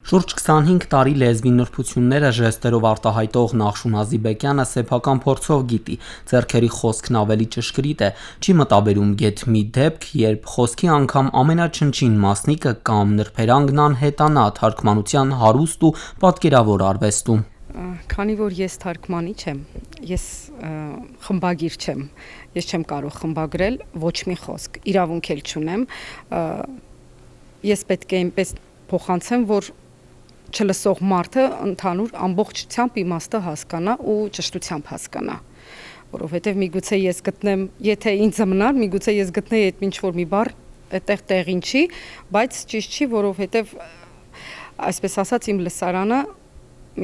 Շուրջ 25 տարի լեզվի նրբությունները ժեստերով արտահայտող Նախշուն Հազիբեկյանը սեփական փորձով գիտի, ձեռքերի խոսքն ավելի ճշգրիտ է, չի մտաբերում գեթ մի դեպք, երբ խոսքի անգամ ամենաչնչին մասնիկը կամ նրբերանգն անհետանա թարգմանության հարուստ ու պատկերավոր արվեստում։ Քանի որ ես թարգմանիչ եմ, ես խմբագիր չեմ, ես չեմ կարող խմբագրել ոչ մի խոսք, իրավունք էլ չունեմ, ես պետք է այնպես փոխանցեմ, որ չլսող մարդը ընդհանուր ամբողջությամբ իմաստը հասկանա ու ճշտությամբ հասկանա, որովհետև միգուցե ես գտնեմ, եթե ինձ մնար, միգուցե ես գտնեի այդ ինչ-որ մի բառ այդտեղ տեղին չի, բայց ճիշտ չի, որովհետև այսպես ասած իմ լսարանը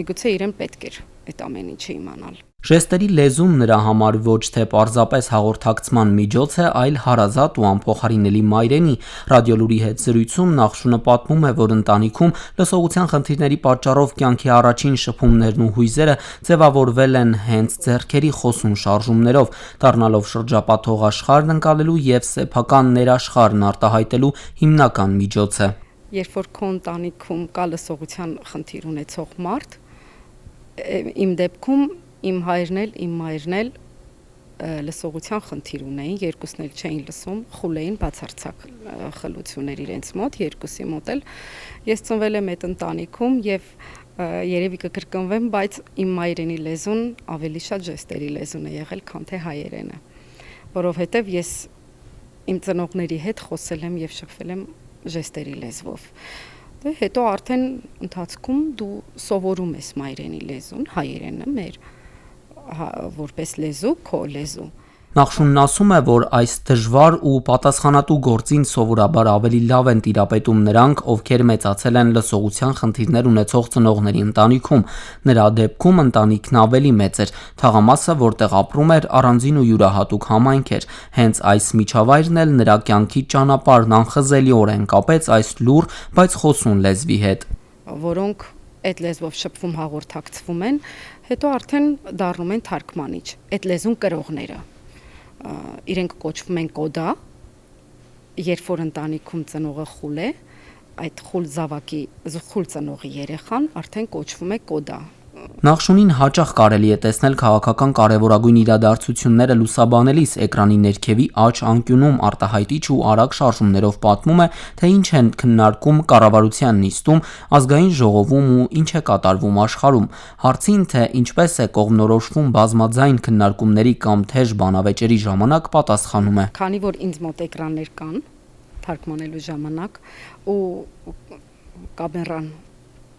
միգուցե իրեն պետք էր այդ ամեն ինչը իմանալ։ Ժեստերի լեզուն նրա համար ոչ թե պարզապես հաղորդակցման միջոց է, այլ հարազատ ու անփոխարինելի մայրենի։ Ռադիոլուրի հետ զրույցում Նախշունը պատմում է, որ ընտանիքում լսողության խնդիրների պատճառով կյանքի առաջին շփումներն ու հույզերը ձևավորվել են հենց ձեռքերի խոսուն շարժումներով, դառնալով շրջապատող աշխարհն ընկալելու եւ սեփական ներաշխարհն արտահայտելու հիմնական միջոցը։ Երբ որ քո ընտանիքում կա լսողության խնդիր ունեցող մարդ, իմ դեպքում իմ հայրն էլ, իմ մայրն էլ լսողության խնդիր ունեին, երկուսն էլ չէին լսում, խուլ էին, բացարձակ խլություններ իրենց մոտ, երկուսի մոտ էլ։ Ես ծնվել եմ այդ ընտանիքում եւ երևի կկրկնվեմ, բայց իմ մայրենի լեզուն ավելի շատ ժեստերի լեզուն է եղել, քան թե հայերենը, որովհետեւ ես իմ ծնողների հետ խոսել եմ եւ շփվել եմ ժեստերի լեզվով։ Հետո արդեն ընթացքում դու սովորում ես մայրենի լեզուն, հայերենը մեր որպես լեզու, քո լեզու։ Նախշունն ասում է, որ այս դժվար ու պատասխանատու գործին սովորաբար ավելի լավ են տիրապետում նրանք, ովքեր մեծացել են լսողության խնդիրներ ունեցող ծնողների ընտանիքում։ Նրա դեպքում ընտանիքն ավելի մեծ էր, թաղամասը, որտեղ ապրում էր, առանձին ու յուրահատուկ համայնք էր։ Հենց այս միջավայրն էլ նրա կյանքի ճանապարհն անխզելիորեն կապեց այս լուռ, բայց խոսուն լեզվի հետ, որոնք այդ լեզվով շփվում հաղորդակցվում են, հետո արդեն դառնում են թարգմանիչ, այդ լեզուն կրողները։ Իրենք կոչվում են կոդա, երբ որ ընտանիքում ծնողը խուլ է, այդ խուլ զավակի խուլ ծնողի երեխան արդեն կոչվում է կոդա։ Նախշունին հաճախ կարելի է տեսնել քաղաքական կարևորագույն իրադարձությունները լուսաբանելիս, էկրանի ներքևի աջ անկյունում արտահայտիչ ու արագ շարժումներով պատմում է, թե ինչ են քննարկում կառավարության նիստում, ազգային ժողովում ու ինչ է կատարվում աշխարհում։ Հարցին, թե ինչպես է կողմնորոշվում բազմաձայն քննարկումների կամ թեժ բանավեճերի ժամանակ, պատասխանում է. Քանի որ ինձ մոտ էկրաններ կան թարգմանելու ժամանակ ու կամերան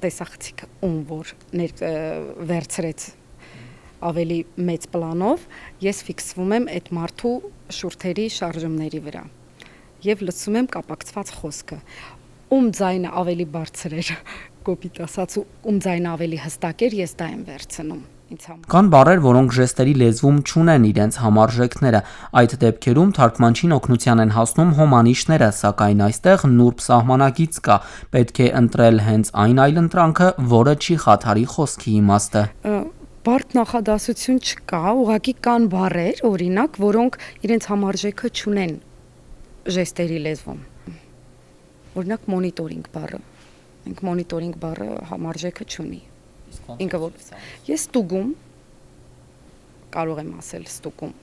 տեսախցիկ որ վերցրեց ավելի մեծ պլանով, ես ֆիքսվում եմ այդ մարդու շուրթերի շարժումների վրա եւ լսում եմ կապակցված խոսքը, ում ձայնը ավելի բարձր էր, կոպիտ ասած, ում ձայնը ավելի հստակ էր, ես դա եմ վերցնում ինձ համար։ Կան բառեր, որոնք ժեստերի լեզվում չունեն իրենց համարժեքները, այդ դեպքերում թարգմանչին օգնության են հասնում հոմանիշները, սակայն այստեղ նուրբ սահմանագիծ կա, պետք է ընտրել հենց այն այլընտրանքը, որը չի խաթարի խոսքի իմաստը։ Բարդ նախադասություն չկա, ուղղակի կան բառեր, օրինակ, որոնք իրենց համարժեքը չունեն ժեստերի լեզվում։ Օրինակ մոնիտորինգ բառը, մոնիտորինգ բառը համարժեքը չունի։ Ինքը որ ես ստուգում կարող եմ ասել ստուգում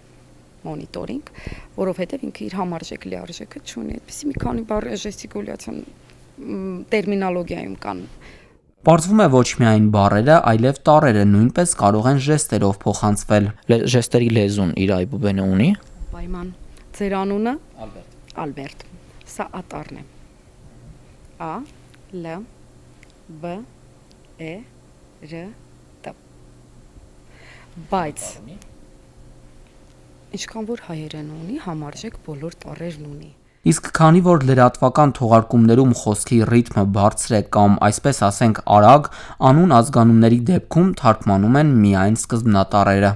մոնիտորինգ, որովհետև ինքը իր համարժեք լիարժեքը չունի, այդպեսի մի քանի բառ ժեստիկուլյացիոն տերմինոլոգիայում կան։ Պարզվում է ոչ միայն բառերը, այլև տառերը նույնպես կարող են ժեստերով փոխանցվել։ Ժեստերի լեզուն իր այբուբենը ունի։ Պայման։ Ձեր անունը Ալբերտ։ Սա ատառն է։ A L B E R T։ Բայց ինչքան որ հայերեն ունի, համարժեք բոլոր տառերն ունի։ Իսկ քանի որ լրատվական թողարկումներում խոսքի ռիթմը բարձր է կամ այսպես ասենք արագ, անուն ազգանունների դեպքում թարգմանում են միայն սկզբնատառերը։